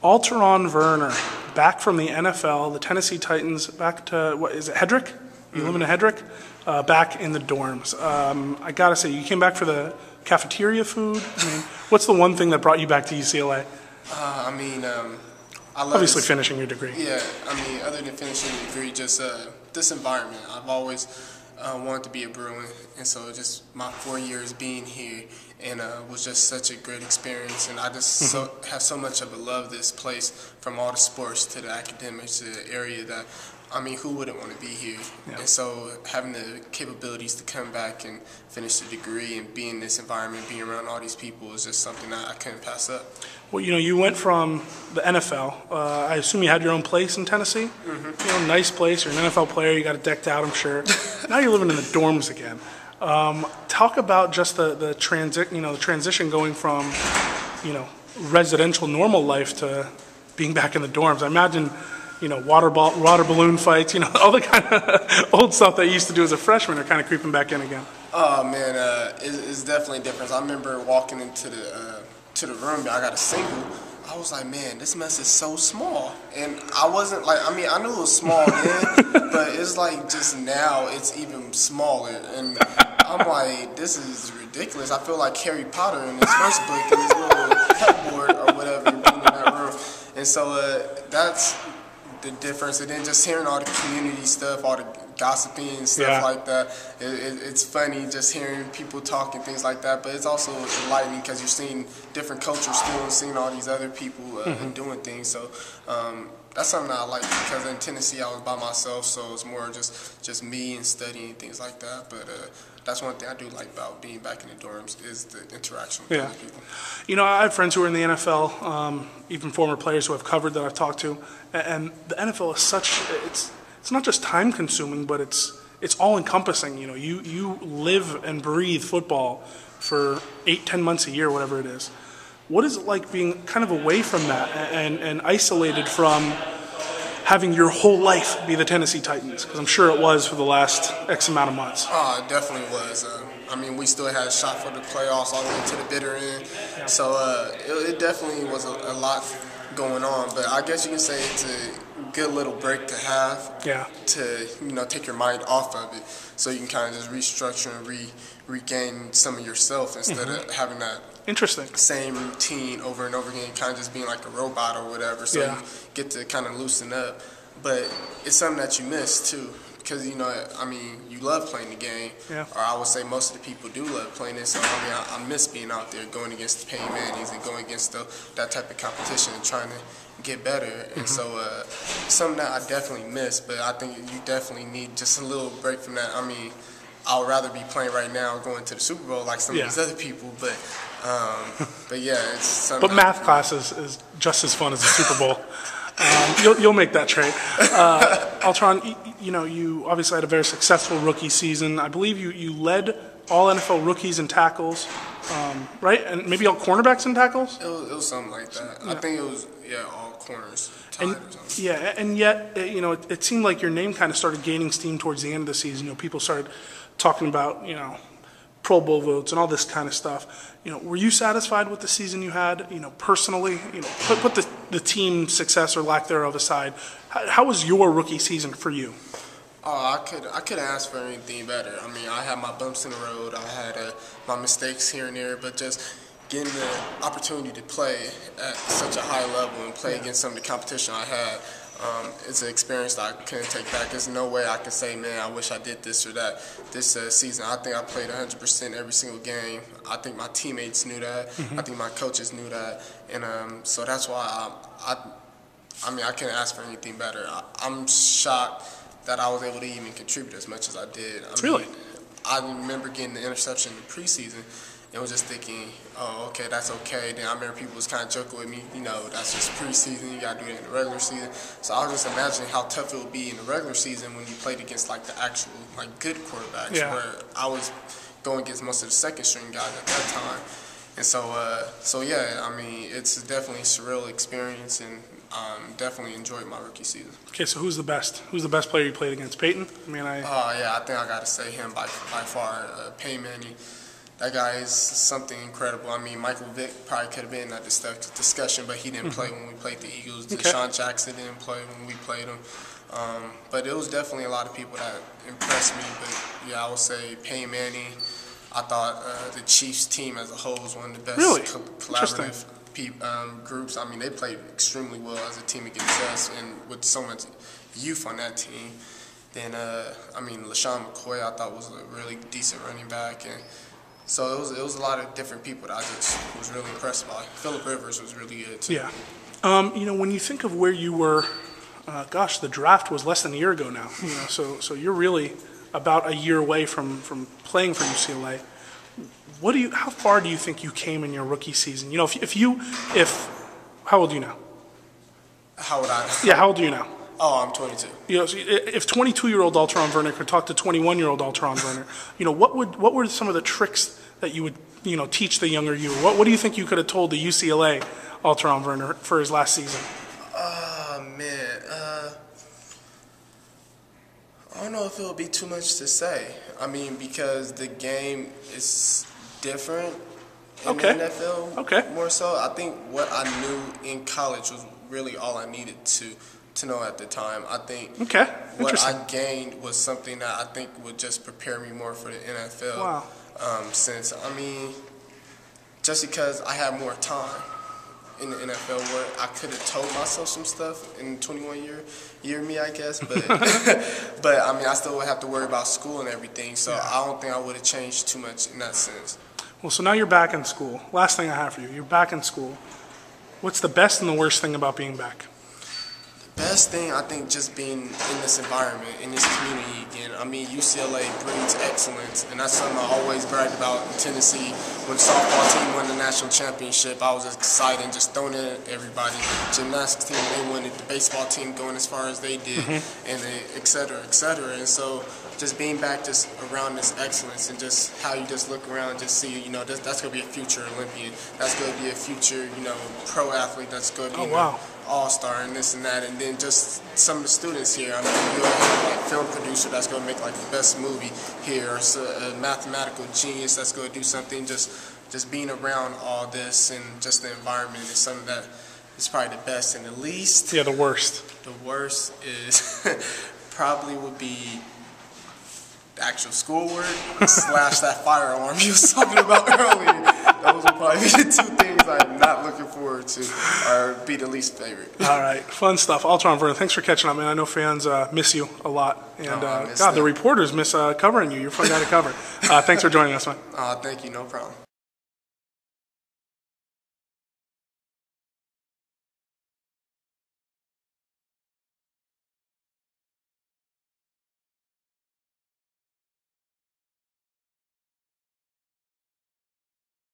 Alterraun Verner, back from the NFL, the Tennessee Titans, back to, what is it, Hedrick? You live in Hedrick? Back in the dorms. I gotta say, you came back for the cafeteria food? I mean, what's the one thing that brought you back to UCLA? I love Obviously finishing your degree. Yeah, other than finishing the degree, just this environment. I've always wanted to be a Bruin, and so just my 4 years being here and was just such a great experience. And I just have so much of a love this place, from all the sports to the academics to the area that, who wouldn't want to be here? Yeah. And so having the capabilities to come back and finish the degree and be in this environment, being around all these people, is just something that I couldn't pass up. Well, you went from the NFL. I assume you had your own place in Tennessee? Nice place. You're an NFL player. You got it decked out, I'm sure. Now you're living in the dorms again. Talk about just the transition going from, residential normal life to being back in the dorms. I imagine, water balloon fights, all the kind of old stuff that you used to do as a freshman are kind of creeping back in again. Oh man, it's definitely a difference. I remember walking into the room. I got a single. I was like, man, this mess is so small. And I wasn't like, I knew it was small then, but it's like just now it's even smaller. And I'm like, this is ridiculous. I feel like Harry Potter in his first book in his little headboard or whatever being in that room. And so that's the difference. And then just hearing all the community stuff, all the gossiping and stuff like that, it's funny just hearing people talk and things like that, but it's also enlightening because you're seeing different cultures still and seeing all these other people doing things. So that's something that I like, because in Tennessee I was by myself, so it's more just me and studying and things like that. But that's one thing I do like about being back in the dorms, is the interaction with other people. I have friends who are in the NFL, even former players who I've covered that I've talked to, and the NFL is such, it's not just time consuming, but it's all encompassing. You live and breathe football for 8-10 months a year, whatever it is. What is it like being kind of away from that and isolated from having your whole life be the Tennessee Titans? Because I'm sure it was for the last X amount of months. Oh, it definitely was. We still had a shot for the playoffs all the way to the bitter end. Yeah. So it definitely was a lot going on. But I guess you can say it's a good little break to have. Yeah. To take your mind off of it, so you can kind of just restructure and regain some of yourself instead of having that same routine over and over again, kind of just being like a robot or whatever. So you get to kind of loosen up. But it's something that you miss too, because you love playing the game. Yeah. Or I would say most of the people do love playing it. So I miss being out there, going against the Peyton Mannings and going against that type of competition and trying to get better. And so something that I definitely miss, but I think you definitely need just a little break from that. I would rather be playing right now, going to the Super Bowl like some of these other people, but yeah, it's something. But math class is just as fun as the Super Bowl. You'll make that trade. Alterraun, you obviously had a very successful rookie season. I believe you led all NFL rookies in tackles, right? And maybe all cornerbacks in tackles? It was something like that. Yeah. I think it was, all corners. And yet, it seemed like your name kind of started gaining steam towards the end of the season. People started talking about, Pro Bowl votes and all this kind of stuff. Were you satisfied with the season you had, personally? Put the team success or lack thereof aside. How was your rookie season for you? Oh, I could ask for anything better. I had my bumps in the road. I had my mistakes here and there, but just getting the opportunity to play at such a high level and play against some of the competition I had, it's an experience that I couldn't take back. There's no way I can say, man, I wish I did this or that this season. I think I played 100% every single game. I think my teammates knew that. I think my coaches knew that. And so that's why I couldn't ask for anything better. I'm shocked that I was able to even contribute as much as I did. Really? I remember getting the interception in the preseason and was just thinking, oh, okay, that's okay. Then I remember people was kind of joking with me, that's just preseason, you got to do that in the regular season. So I was just imagining how tough it would be in the regular season when you played against, the actual, good quarterbacks, where I was going against most of the second-string guys at that time. And so yeah, it's definitely a surreal experience, and definitely enjoyed my rookie season. Okay, so who's the best? Who's the best player you played against? Peyton? Yeah, I think I got to say him by far. Peyton Manning that guy is something incredible. I mean, Michael Vick probably could have been in that discussion, but he didn't play when we played the Eagles. Okay. Deshaun Jackson didn't play when we played him. But it was definitely a lot of people that impressed me. But, yeah, I would say Peyton Manning. I thought the Chiefs team as a whole was one of the best collaborative groups. I mean, they played extremely well as a team against us, and with so much youth on that team. Then, I mean, LaShawn McCoy I thought was a really decent running back. And so it was a lot of different people that I just was really impressed by. Phillip Rivers was really good, too. Yeah. You know, when you think of where you were, gosh, the draft was less than a year ago now. You know, so you're really about a year away from playing for UCLA. How far do you think you came in your rookie season? You know, how old are you now? How old I? Yeah, how old are you now? Oh, I'm 22. You know, so if 22-year-old Alterraun Verner could talk to 21-year-old Alterraun Verner, you know, what were some of the tricks that you would, you know, teach the younger you? What do you think you could have told the UCLA Alterraun Verner for his last season? Man, I don't know if it would be too much to say. I mean, because the game is different in the NFL. Okay. More so, I think what I knew in college was really all I needed to know at the time. I think what I gained was something that I think would just prepare me more for the NFL. Wow. Since, I mean, just because I had more time in the NFL where I could have told myself some stuff in 21-year me, I guess. But, but I mean, I still would have to worry about school and everything. So I don't think I would have changed too much in that sense. Well, so now you're back in school. Last thing I have for you, you're back in school. What's the best and the worst thing about being back? Best thing, I think, just being in this environment, in this community again. I mean, UCLA breeds excellence, and that's something I always bragged about in Tennessee. When the softball team won the national championship, I was excited and just throwing it at everybody. Gymnastics team, they won it. The baseball team going as far as they did, and et cetera, et cetera. And so just being back just around this excellence and just how you just look around and just see, you know, that's going to be a future Olympian. That's going to be a future, you know, pro athlete that's going to be all-star and this and that. And then just some of the students here. I mean, you'll have like a film producer that's going to make like the best movie here, or a mathematical genius that's going to do something. Just being around all this and just the environment is something that is probably the best. And the least. Yeah, the worst. The worst is probably would be the actual schoolwork / that fire alarm you was talking about earlier. Those would probably be the two things I'm not looking forward to, or be the least favorite. All right, fun stuff. Alterraun Verner, thanks for catching up, man. I know fans miss you a lot, and God, the reporters miss covering you. You're a fun guy to cover. Thanks for joining us, man. Thank you, no problem.